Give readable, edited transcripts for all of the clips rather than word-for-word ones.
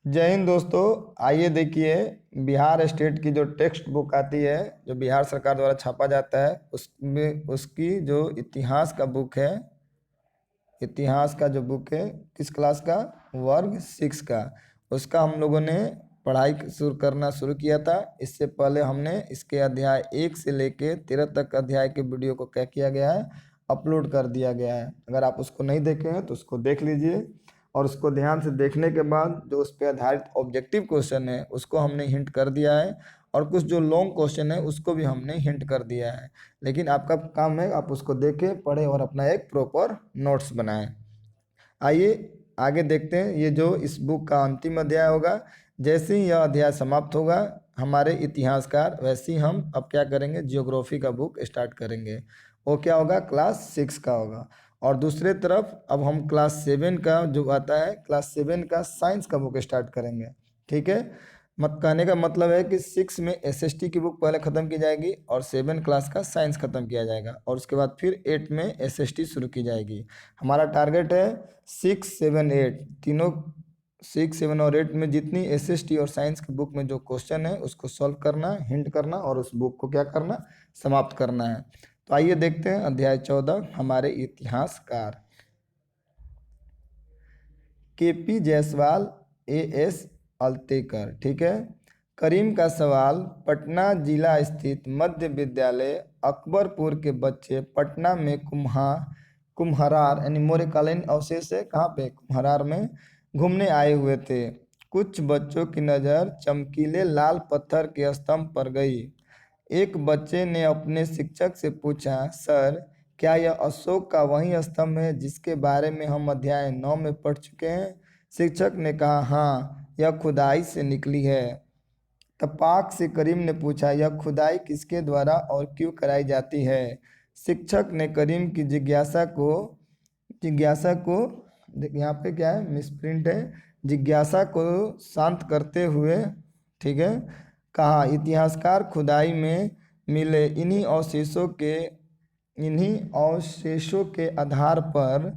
जय हिंद दोस्तों। आइए देखिए, बिहार स्टेट की जो टेक्स्ट बुक आती है, जो बिहार सरकार द्वारा छापा जाता है, उसमें उसकी जो इतिहास का बुक है, इतिहास का जो बुक है, किस क्लास का, वर्ग 6 का, उसका हम लोगों ने पढ़ाई शुरू करना शुरू किया था। इससे पहले हमने इसके अध्याय 1 से लेके 13 तक अध्याय के वीडियो को क्या किया गया है, अपलोड कर दिया गया है। अगर आप उसको नहीं देखे हैं तो उसको देख लीजिए, और उसको ध्यान से देखने के बाद जो उस पर आधारित ऑब्जेक्टिव क्वेश्चन है उसको हमने हिंट कर दिया है, और कुछ जो लॉन्ग क्वेश्चन है उसको भी हमने हिंट कर दिया है। लेकिन आपका काम है आप उसको देखें, पढ़ें और अपना एक प्रॉपर नोट्स बनाएं। आइए आगे देखते हैं। ये जो इस बुक का अंतिम अध्याय होगा, जैसे ही यह अध्याय समाप्त होगा हमारे इतिहासकार, वैसे ही हम अब क्या करेंगे, जियोग्राफी का बुक स्टार्ट करेंगे। वो क्या होगा, क्लास 6 का होगा। और दूसरे तरफ अब हम क्लास 7 का जो आता है, क्लास 7 का साइंस का बुक स्टार्ट करेंगे। ठीक है, मत कहने का मतलब है कि 6 में एसएसटी की बुक पहले ख़त्म की जाएगी और 7 क्लास का साइंस ख़त्म किया जाएगा, और उसके बाद फिर 8 में एसएसटी शुरू की जाएगी। हमारा टारगेट है 6, 7, 8 तीनों, 6, 7 और 8 में जितनी एसएसटी और साइंस की बुक में जो क्वेश्चन है उसको सॉल्व करना, हिंट करना, और उस बुक को क्या करना, समाप्त करना है। तो आइए देखते हैं अध्याय 14, हमारे इतिहासकार। K P Jayaswal, A S Altekar. ठीक है, करीम का सवाल, पटना जिला स्थित मध्य विद्यालय अकबरपुर के बच्चे पटना में कुम्हरार यानी मौर्यकालीन अवशेष है, कहाँ पे, कुम्हरार में घूमने आए हुए थे। कुछ बच्चों की नज़र चमकीले लाल पत्थर के स्तंभ पर गई। एक बच्चे ने अपने शिक्षक से पूछा, सर, क्या यह अशोक का वही स्तंभ है जिसके बारे में हम अध्याय 9 में पढ़ चुके हैं? शिक्षक ने कहा, हाँ, यह खुदाई से निकली है। तपाक से करीम ने पूछा, यह खुदाई किसके द्वारा और क्यों कराई जाती है? शिक्षक ने करीम की जिज्ञासा को यहाँ पे क्या है, मिसप्रिंट है, जिज्ञासा को शांत करते हुए, ठीक है, कहा, इतिहासकार खुदाई में मिले इन्हीं अवशेषों के आधार पर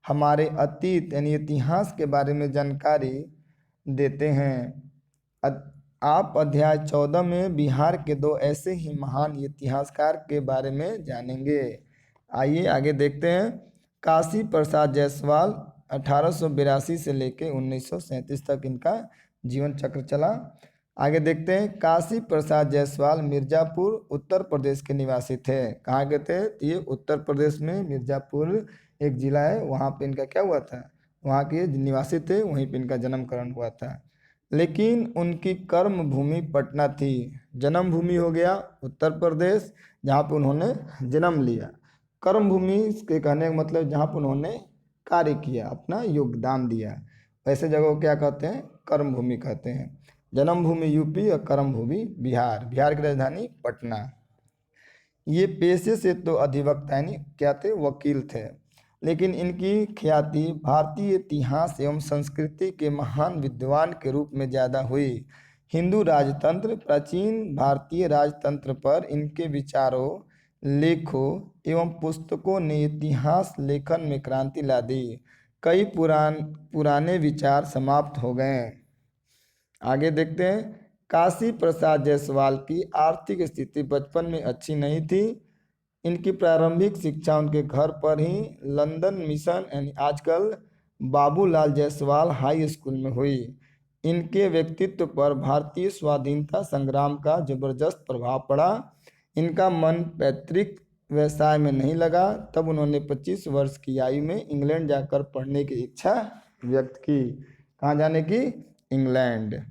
हमारे अतीत यानी इतिहास के बारे में जानकारी देते हैं। आप अध्याय 14 में बिहार के दो ऐसे ही महान इतिहासकार के बारे में जानेंगे। आइए आगे देखते हैं। काशी प्रसाद जायसवाल 1882 से लेकर 1937 तक इनका जीवन चक्र चला। आगे देखते हैं। काशी प्रसाद जायसवाल मिर्ज़ापुर उत्तर प्रदेश के निवासी थे। कहाँ के थे? ये उत्तर प्रदेश में मिर्ज़ापुर एक ज़िला है, वहाँ पे इनका क्या हुआ था, वहाँ के निवासी थे, वहीं पे इनका जन्मकरण हुआ था। लेकिन उनकी कर्म भूमि पटना थी। जन्म भूमि हो गया उत्तर प्रदेश, जहाँ पे उन्होंने जन्म लिया। कर्म भूमि के कहने का मतलब जहाँ पर उन्होंने कार्य किया, अपना योगदान दिया, ऐसे जगह को क्या कहते हैं, कर्म भूमि कहते हैं। जन्म भूमि यूपी और कर्म भूमि बिहार। बिहार की राजधानी पटना। ये पेशे से तो अधिवक्ता यानी क्या थे, वकील थे, लेकिन इनकी ख्याति भारतीय इतिहास एवं संस्कृति के महान विद्वान के रूप में ज़्यादा हुई। हिंदू राजतंत्र, प्राचीन भारतीय राजतंत्र पर इनके विचारों, लेखों एवं पुस्तकों ने इतिहास लेखन में क्रांति ला दी। कई पुराने विचार समाप्त हो गए। आगे देखते हैं। काशी प्रसाद जायसवाल की आर्थिक स्थिति बचपन में अच्छी नहीं थी। इनकी प्रारंभिक शिक्षा उनके घर पर ही लंदन मिशन यानी आजकल बाबूलाल जायसवाल हाई स्कूल में हुई। इनके व्यक्तित्व पर भारतीय स्वाधीनता संग्राम का जबरदस्त प्रभाव पड़ा। इनका मन पैतृक व्यवसाय में नहीं लगा। तब उन्होंने 25 वर्ष की आयु में इंग्लैंड जाकर पढ़ने की इच्छा व्यक्त की। कहाँ जाने की? इंग्लैंड।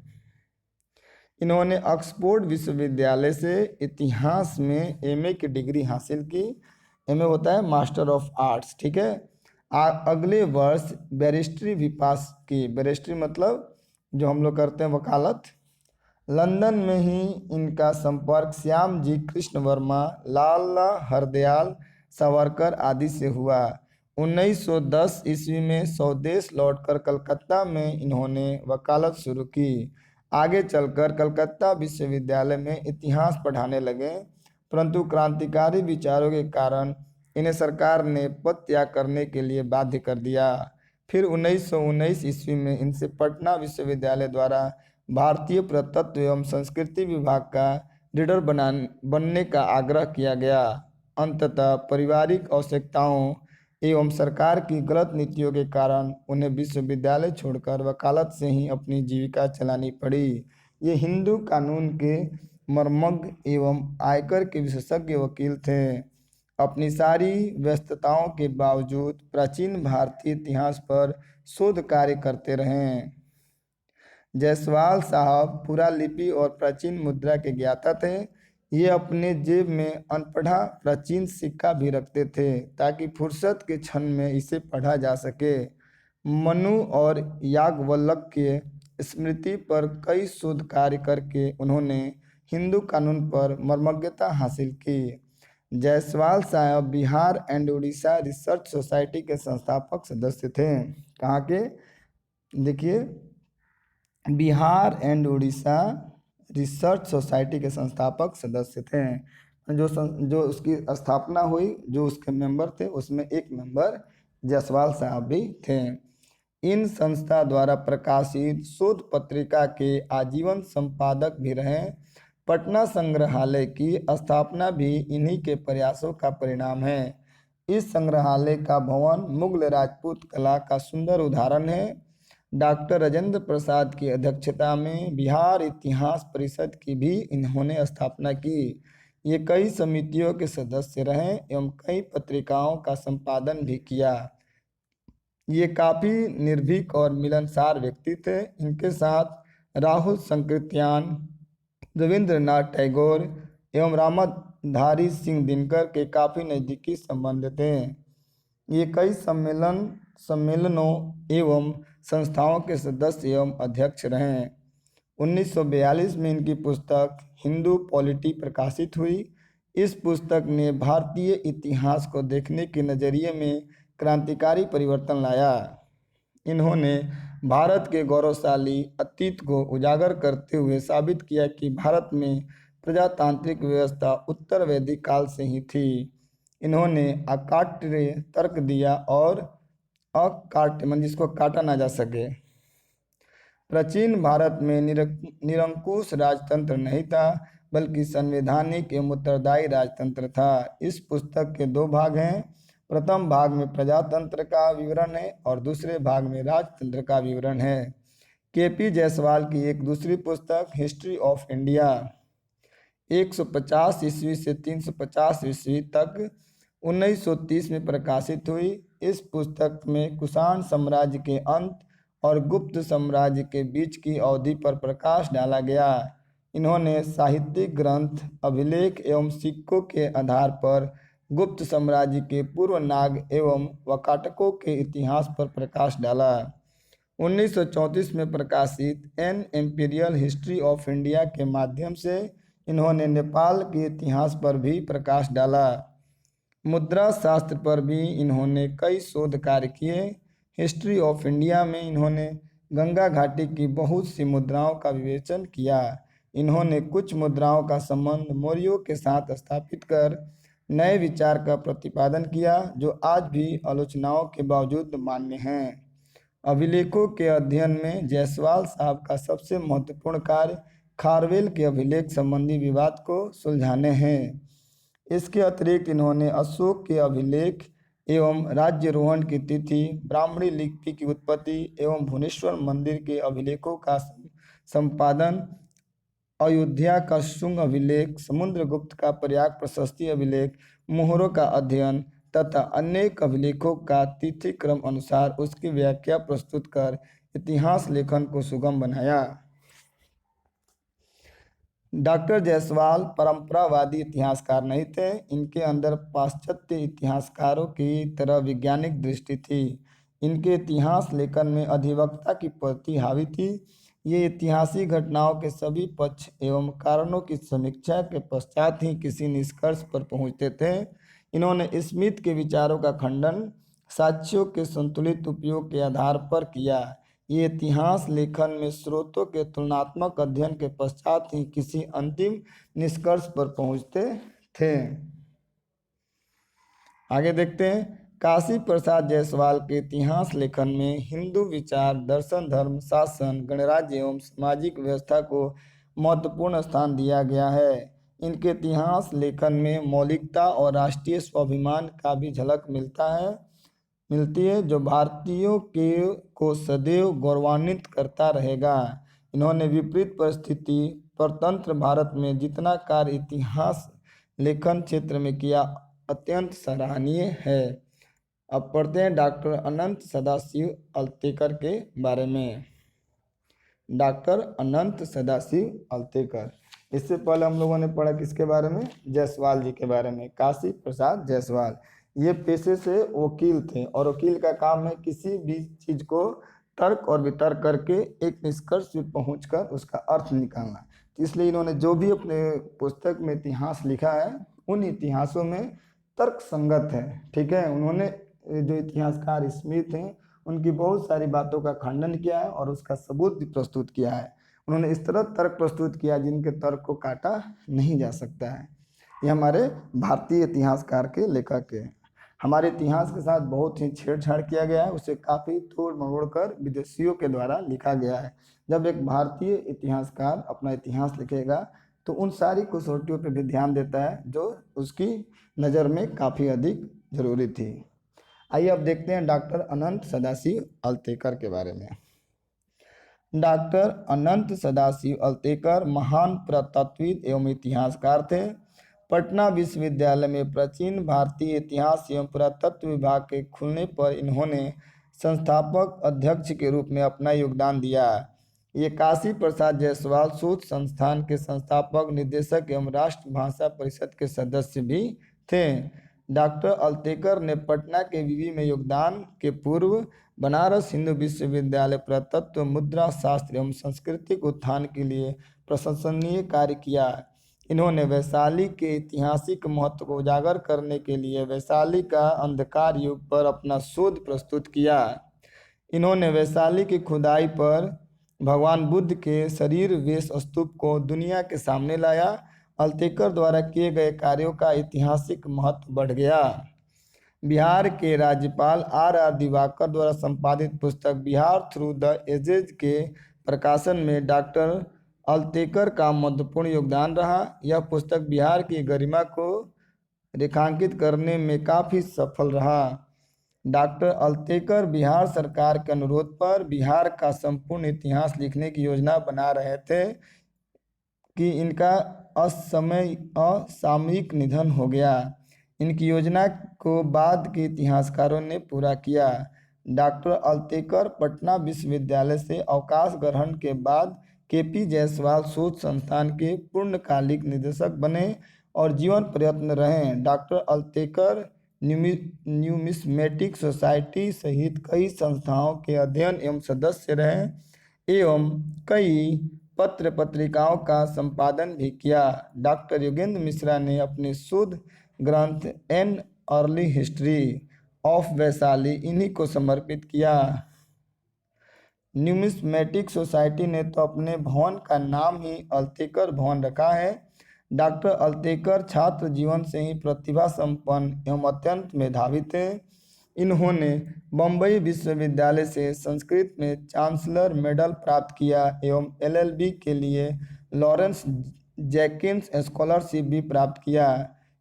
इन्होंने ऑक्सफोर्ड विश्वविद्यालय से इतिहास में एमए की डिग्री हासिल की। एमए होता है मास्टर ऑफ आर्ट्स। ठीक है, अगले वर्ष बैरिस्ट्री भी पास की। बैरिस्ट्री मतलब जो हम लोग करते हैं वकालत। लंदन में ही इनका संपर्क श्याम जी कृष्ण वर्मा, लाला हरदयाल सावरकर आदि से हुआ। 1910 ईस्वी में स्वदेश लौटकर कलकत्ता में इन्होंने वकालत शुरू की। आगे चलकर कलकत्ता विश्वविद्यालय में इतिहास पढ़ाने लगे, परंतु क्रांतिकारी विचारों के कारण इन्हें सरकार ने पद त्याग करने के लिए बाध्य कर दिया। फिर 1919 ईस्वी में इनसे पटना विश्वविद्यालय द्वारा भारतीय पुरातत्व एवं संस्कृति विभाग का रीडर बनने का आग्रह किया गया। अंततः पारिवारिक आवश्यकताओं एवं सरकार की गलत नीतियों के कारण उन्हें विश्वविद्यालय छोड़कर वकालत से ही अपनी जीविका चलानी पड़ी। ये हिंदू कानून के मर्मज्ञ एवं आयकर के विशेषज्ञ वकील थे। अपनी सारी व्यस्तताओं के बावजूद प्राचीन भारतीय इतिहास पर शोध कार्य करते रहे। जायसवाल साहब पुरालिपि और प्राचीन मुद्रा के ज्ञाता थे। ये अपने जेब में अनपढ़ा प्राचीन सिक्का भी रखते थे ताकि फुर्सत के क्षण में इसे पढ़ा जा सके। मनु और याज्ञवल्क्य के स्मृति पर कई शोध कार्य करके उन्होंने हिंदू कानून पर मर्मज्ञता हासिल की। जायसवाल साहब Bihar and Orissa research society के संस्थापक सदस्य थे। कहाँ के? देखिए, Bihar and Orissa research society के संस्थापक सदस्य थे। जो उसकी स्थापना हुई, जो उसके मेंबर थे, उसमें एक मेंबर जायसवाल साहब भी थे। इन संस्था द्वारा प्रकाशित शोध पत्रिका के आजीवन संपादक भी रहे। पटना संग्रहालय की स्थापना भी इन्हीं के प्रयासों का परिणाम है। इस संग्रहालय का भवन मुगल राजपूत कला का सुंदर उदाहरण है। डॉक्टर राजेंद्र प्रसाद की अध्यक्षता में बिहार इतिहास परिषद की भी इन्होंने स्थापना की। ये कई समितियों के सदस्य रहे एवं कई पत्रिकाओं का संपादन भी किया। ये काफ़ी निर्भीक और मिलनसार व्यक्ति थे। इनके साथ राहुल संकृत्यान, रविंद्रनाथ टैगोर एवं रामधारी सिंह दिनकर के काफ़ी नज़दीकी संबंध थे। ये कई सम्मेलनों एवं संस्थाओं के सदस्य एवं अध्यक्ष रहे। 1942 में इनकी पुस्तक हिंदू पॉलिटी प्रकाशित हुई। इस पुस्तक ने भारतीय इतिहास को देखने के नज़रिए में क्रांतिकारी परिवर्तन लाया। इन्होंने भारत के गौरवशाली अतीत को उजागर करते हुए साबित किया कि भारत में प्रजातांत्रिक व्यवस्था उत्तर वैदिक काल से ही थी। इन्होंने अकाट्य तर्क दिया और अकाट्य जिसको काटा ना जा सके। प्राचीन भारत में निरंकुश राजतंत्र नहीं था, बल्कि संवैधानिक एवं उत्तरदायी राजतंत्र था। इस पुस्तक के 2 भाग हैं। प्रथम भाग में प्रजातंत्र का विवरण है और दूसरे भाग में राजतंत्र का विवरण है। के.पी. जायसवाल की एक दूसरी पुस्तक हिस्ट्री ऑफ इंडिया 150 ईस्वी से 350 ईस्वी तक 1930 में प्रकाशित हुई। इस पुस्तक में कुषाण साम्राज्य के अंत और गुप्त साम्राज्य के बीच की अवधि पर प्रकाश डाला गया। इन्होंने साहित्यिक ग्रंथ, अभिलेख एवं सिक्कों के आधार पर गुप्त साम्राज्य के पूर्व नाग एवं वकाटकों के इतिहास पर प्रकाश डाला। 1934 में प्रकाशित an imperial history of India के माध्यम से इन्होंने नेपाल के इतिहास पर भी प्रकाश डाला। मुद्रा शास्त्र पर भी इन्होंने कई शोध कार्य किए। हिस्ट्री ऑफ इंडिया में इन्होंने गंगा घाटी की बहुत सी मुद्राओं का विवेचन किया। इन्होंने कुछ मुद्राओं का संबंध मौर्यों के साथ स्थापित कर नए विचार का प्रतिपादन किया, जो आज भी आलोचनाओं के बावजूद मान्य हैं। अभिलेखों के अध्ययन में जायसवाल साहब का सबसे महत्वपूर्ण कार्य खारवेल के अभिलेख संबंधी विवाद को सुलझाने हैं। इसके अतिरिक्त इन्होंने अशोक के अभिलेख एवं राज्यारोहण की तिथि, ब्राह्मणी लिपि की उत्पत्ति एवं भुवनेश्वर मंदिर के अभिलेखों का संपादन, अयोध्या का शुंग अभिलेख, समुद्रगुप्त का प्रयाग प्रशस्ति अभिलेख, मोहरों का अध्ययन तथा अनेक अभिलेखों का तिथि क्रम अनुसार उसकी व्याख्या प्रस्तुत कर इतिहास लेखन को सुगम बनाया। डॉक्टर जायसवाल परंपरावादी इतिहासकार नहीं थे। इनके अंदर पाश्चात्य इतिहासकारों की तरह वैज्ञानिक दृष्टि थी। इनके इतिहास लेखन में अधिवक्ता की प्रवृत्ति हावी थी। ये ऐतिहासिक घटनाओं के सभी पक्ष एवं कारणों की समीक्षा के पश्चात ही किसी निष्कर्ष पर पहुंचते थे। इन्होंने स्मिथ के विचारों का खंडन साक्ष्यों के संतुलित उपयोग के आधार पर किया। ये इतिहास लेखन में स्रोतों के तुलनात्मक अध्ययन के पश्चात ही किसी अंतिम निष्कर्ष पर पहुंचते थे। आगे देखते हैं। काशी प्रसाद जायसवाल के इतिहास लेखन में हिंदू विचार, दर्शन, धर्म, शासन, गणराज्य एवं सामाजिक व्यवस्था को महत्वपूर्ण स्थान दिया गया है। इनके इतिहास लेखन में मौलिकता और राष्ट्रीय स्वाभिमान का भी झलक मिलती है, जो भारतीयों को सदैव गौरवान्वित करता रहेगा। इन्होंने विपरीत परिस्थिति परतंत्र भारत में जितना कार्य इतिहास लेखन क्षेत्र में किया, अत्यंत सराहनीय है। अब पढ़ते हैं डॉक्टर अनंत सदाशिव अल्तेकर के बारे में। डॉक्टर अनंत सदाशिव अल्तेकर, इससे पहले हम लोगों ने पढ़ा किसके बारे में? जायसवाल जी के बारे में, काशी प्रसाद जायसवाल। ये पेशे से वकील थे और वकील का काम है किसी भी चीज़ को तर्क और वितर्क करके एक निष्कर्ष पे पहुंचकर उसका अर्थ निकालना। तो इसलिए इन्होंने जो भी अपने पुस्तक में इतिहास लिखा है, उन इतिहासों में तर्क संगत है। ठीक है, उन्होंने जो इतिहासकार स्मिथ हैं, उनकी बहुत सारी बातों का खंडन किया है और उसका सबूत भी प्रस्तुत किया है। उन्होंने इस तरह तर्क प्रस्तुत किया जिनके तर्क को काटा नहीं जा सकता है। ये हमारे भारतीय इतिहासकार के लेखक हैं। हमारे इतिहास के साथ बहुत ही छेड़छाड़ किया गया है, उसे काफ़ी तोड़ मरोड़ कर विदेशियों के द्वारा लिखा गया है। जब एक भारतीय इतिहासकार अपना इतिहास लिखेगा तो उन सारी कसौटियों पर भी ध्यान देता है जो उसकी नज़र में काफ़ी अधिक जरूरी थी। आइए अब देखते हैं डॉक्टर अनंत सदाशिव अल्तेकर के बारे में। डॉक्टर अनंत सदाशिव अल्तेकर महान पुरातत्वविद एवं इतिहासकार थे। पटना विश्वविद्यालय में प्राचीन भारतीय इतिहास एवं पुरातत्व विभाग के खुलने पर इन्होंने संस्थापक अध्यक्ष के रूप में अपना योगदान दिया। ये काशी प्रसाद जायसवाल शोध संस्थान के संस्थापक, निदेशक एवं राष्ट्रभाषा परिषद के सदस्य भी थे। डॉक्टर अल्तेकर ने पटना के विवि में योगदान के पूर्व बनारस हिंदू विश्वविद्यालय पुरातत्व, मुद्रा शास्त्र एवं सांस्कृतिक उत्थान के लिए प्रशंसनीय कार्य किया। इन्होंने वैशाली के ऐतिहासिक महत्व को उजागर करने के लिए वैशाली का अंधकार युग पर अपना शोध प्रस्तुत किया। इन्होंने वैशाली की खुदाई पर भगवान बुद्ध के शरीर वेश स्तूप को दुनिया के सामने लाया। अल्तेकर द्वारा किए गए कार्यों का ऐतिहासिक महत्व बढ़ गया। बिहार के राज्यपाल आर दिवाकर द्वारा संपादित पुस्तक बिहार थ्रू द एजेज के प्रकाशन में डॉक्टर अल्तेकर का महत्वपूर्ण योगदान रहा। यह पुस्तक बिहार की गरिमा को रेखांकित करने में काफ़ी सफल रहा। डॉक्टर अल्तेकर बिहार सरकार के अनुरोध पर बिहार का संपूर्ण इतिहास लिखने की योजना बना रहे थे कि इनका असामयिक निधन हो गया। इनकी योजना को बाद के इतिहासकारों ने पूरा किया। डॉक्टर अल्तेकर पटना विश्वविद्यालय से अवकाश ग्रहण के बाद केपी जायसवाल शोध संस्थान के पूर्णकालिक निदेशक बने और जीवन प्रयत्न रहे। डॉक्टर अल्तेकर न्यूमिस्मेटिक सोसाइटी सहित कई संस्थाओं के अध्ययन एवं सदस्य रहे एवं कई पत्र पत्रिकाओं का संपादन भी किया। डॉक्टर योगेंद्र मिश्रा ने अपने शोध ग्रंथ an early history of Vaishali इन्हीं को समर्पित किया। न्यूमिस्मेटिक सोसाइटी ने तो अपने भवन का नाम ही अल्तेकर भवन रखा है। डॉक्टर अल्तेकर छात्र जीवन से ही प्रतिभा संपन्न एवं अत्यंत मेधावी थे। इन्होंने बम्बई विश्वविद्यालय से संस्कृत में चांसलर मेडल प्राप्त किया एवं एलएलबी के लिए लॉरेंस जैकिन्स स्कॉलरशिप भी प्राप्त किया।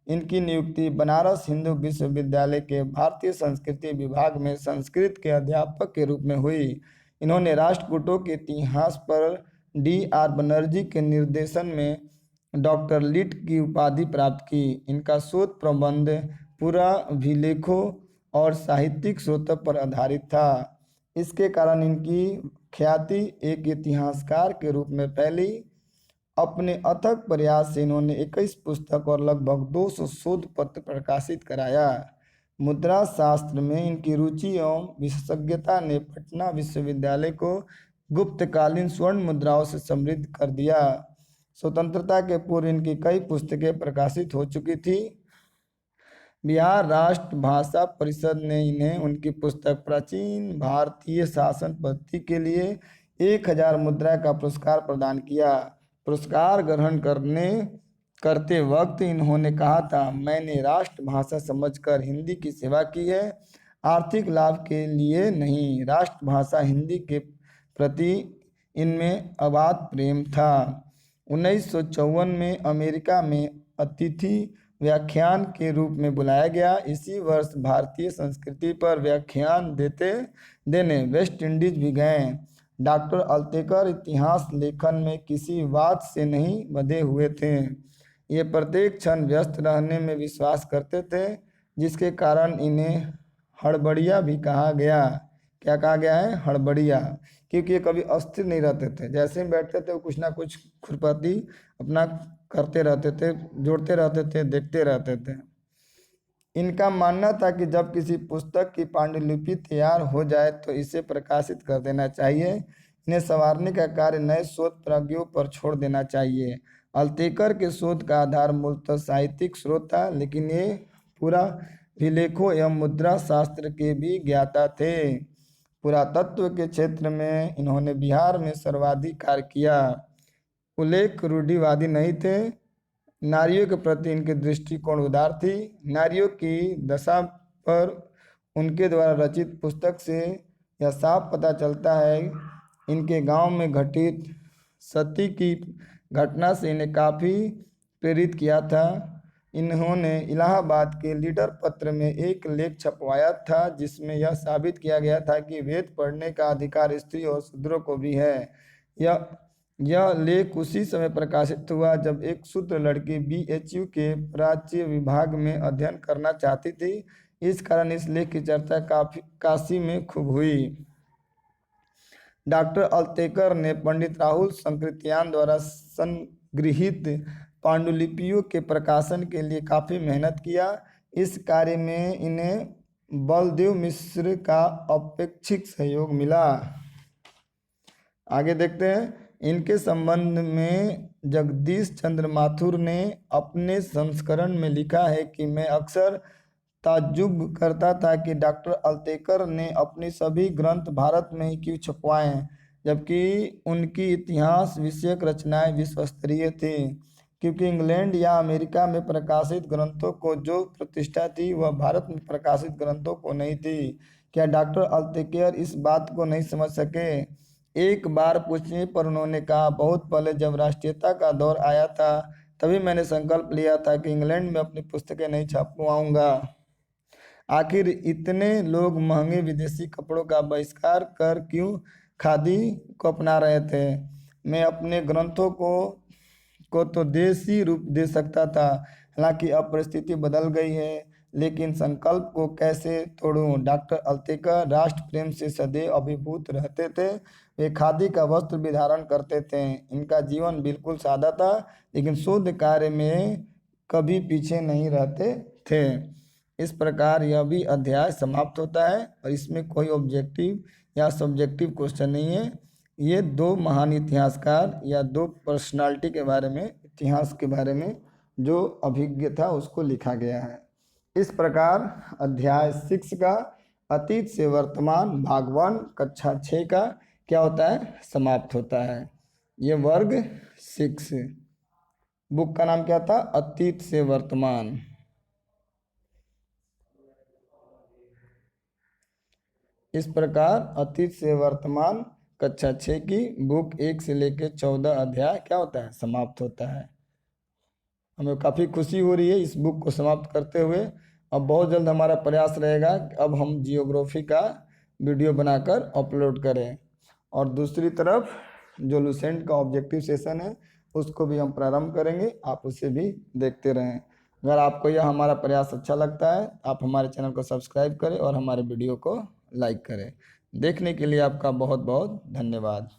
इनकी नियुक्ति बनारस हिंदू विश्वविद्यालय के भारतीय संस्कृति विभाग में संस्कृत के अध्यापक के रूप में हुई। इन्होंने राष्ट्रकूटों के इतिहास पर D.R. बनर्जी के निर्देशन में डॉक्टर लिट की उपाधि प्राप्त की। इनका शोध प्रबंध पुराभिलेखों और साहित्यिक स्रोतों पर आधारित था। इसके कारण इनकी ख्याति एक इतिहासकार के रूप में फैली। अपने अथक प्रयास से इन्होंने 21 पुस्तक और लगभग 200 शोध पत्र प्रकाशित कराया। मुद्रा शास्त्र में इनकी रुचि एवं विशेषज्ञता ने पटना विश्वविद्यालय को गुप्तकालीन स्वर्ण मुद्राओं से समृद्ध कर दिया। स्वतंत्रता के पूर्व इनकी कई पुस्तकें प्रकाशित हो चुकी थी। बिहार राष्ट्र भाषा परिषद ने इन्हें उनकी पुस्तक प्राचीन भारतीय शासन पद्धति के लिए 1000 मुद्रा का पुरस्कार प्रदान किया। पुरस्कार ग्रहण करने करते वक्त इन्होंने कहा था, मैंने राष्ट्रभाषा समझकर हिंदी की सेवा की है, आर्थिक लाभ के लिए नहीं। राष्ट्रभाषा हिंदी के प्रति इनमें अगाध प्रेम था। 1954 में अमेरिका में अतिथि व्याख्यान के रूप में बुलाया गया। इसी वर्ष भारतीय संस्कृति पर व्याख्यान देने वेस्ट इंडीज भी गए। डॉक्टर अल्तेकर इतिहास लेखन में किसी बात से नहीं बंधे हुए थे। ये प्रत्येक क्षण व्यस्त रहने में विश्वास करते थे, जिसके कारण इन्हें हड़बड़िया भी कहा गया। क्या कहा गया है? हड़बड़िया। क्योंकि ये कभी अस्थिर नहीं रहते थे, जैसे ही बैठते थे वो कुछ ना कुछ खुरपाती अपना करते रहते थे, जोड़ते रहते थे, देखते रहते थे। इनका मानना था कि जब किसी पुस्तक की पांडुलिपि तैयार हो जाए तो इसे प्रकाशित कर देना चाहिए। इन्हें संवारने का कार्य नए शोध प्राज्ञों पर छोड़ देना चाहिए। अल्तेकर के शोध का आधार मूलतः साहित्यिक स्रोत था, लेकिन ये पूरा विलेखों एवं मुद्रा शास्त्र के भी ज्ञाता थे। पुरातत्व के क्षेत्र में इन्होंने बिहार में सर्वाधिक कार्य किया। उल्लेख रूढ़िवादी नहीं थे। नारियों के प्रति इनके दृष्टिकोण उदार थी। नारियों की दशा पर उनके द्वारा रचित पुस्तक से यह साफ पता चलता है। इनके गांव में घटित सती की घटना से इन्हें काफ़ी प्रेरित किया था। इन्होंने इलाहाबाद के लीडर पत्र में एक लेख छपवाया था, जिसमें यह साबित किया गया था कि वेद पढ़ने का अधिकार स्त्री और शूद्रों को भी है। यह लेख उसी समय प्रकाशित हुआ जब एक शूद्र लड़की BHU के प्राच्य विभाग में अध्ययन करना चाहती थी। इस कारण इस लेख की चर्चा काशी में खूब हुई। डॉक्टर अल्तेकर ने पंडित राहुल संकृत्यान द्वारा संगृहीत पांडुलिपियों के प्रकाशन के लिए काफ़ी मेहनत किया। इस कार्य में इन्हें बलदेव मिश्र का अपेक्षित सहयोग मिला। आगे देखते हैं। इनके संबंध में जगदीश चंद्र माथुर ने अपने संस्करण में लिखा है कि मैं अक्सर ताज्जुब करता था कि डॉक्टर अल्तेकर ने अपनी सभी ग्रंथ भारत में ही क्यों छपवाए, जबकि उनकी इतिहास विषयक रचनाएं विश्वस्तरीय थी। क्योंकि इंग्लैंड या अमेरिका में प्रकाशित ग्रंथों को जो प्रतिष्ठा थी वह भारत में प्रकाशित ग्रंथों को नहीं थी। क्या डॉक्टर अल्तेकर इस बात को नहीं समझ सके? एक बार पूछने पर उन्होंने कहा, बहुत पहले जब राष्ट्रीयता का दौर आया था तभी मैंने संकल्प लिया था कि इंग्लैंड में अपनी पुस्तकें नहीं छपवाऊंगा। आखिर इतने लोग महंगे विदेशी कपड़ों का बहिष्कार कर क्यों खादी को अपना रहे थे? मैं अपने ग्रंथों को तो देसी रूप दे सकता था। हालांकि अब परिस्थिति बदल गई है, लेकिन संकल्प को कैसे तोड़ूं? डॉक्टर अल्तेकर राष्ट्र प्रेम से सदैव अभिभूत रहते थे। वे खादी का वस्त्र भी धारण करते थे। इनका जीवन बिल्कुल सादा था, लेकिन शोध कार्य में कभी पीछे नहीं रहते थे। इस प्रकार यह भी अध्याय समाप्त होता है और इसमें कोई ऑब्जेक्टिव या सब्जेक्टिव क्वेश्चन नहीं है। ये दो महान इतिहासकार या दो पर्सनालिटी के बारे में, इतिहास के बारे में जो अभिज्ञ था उसको लिखा गया है। इस प्रकार अध्याय 6 का अतीत से वर्तमान भाग 1 कक्षा 6 का क्या होता है? समाप्त होता है। ये वर्ग 6 बुक का नाम क्या था? अतीत से वर्तमान। इस प्रकार अतीत से वर्तमान कक्षा 6 की बुक 1 से लेकर 14 अध्याय क्या होता है? समाप्त होता है। हमें काफ़ी खुशी हो रही है इस बुक को समाप्त करते हुए। अब बहुत जल्द हमारा प्रयास रहेगा कि अब हम जियोग्राफी का वीडियो बनाकर अपलोड करें, और दूसरी तरफ जो लुसेंट का ऑब्जेक्टिव सेशन है उसको भी हम प्रारंभ करेंगे। आप उसे भी देखते रहें। अगर आपको यह हमारा प्रयास अच्छा लगता है, आप हमारे चैनल को सब्सक्राइब करें और हमारे वीडियो को लाइक करें। देखने के लिए आपका बहुत बहुत धन्यवाद।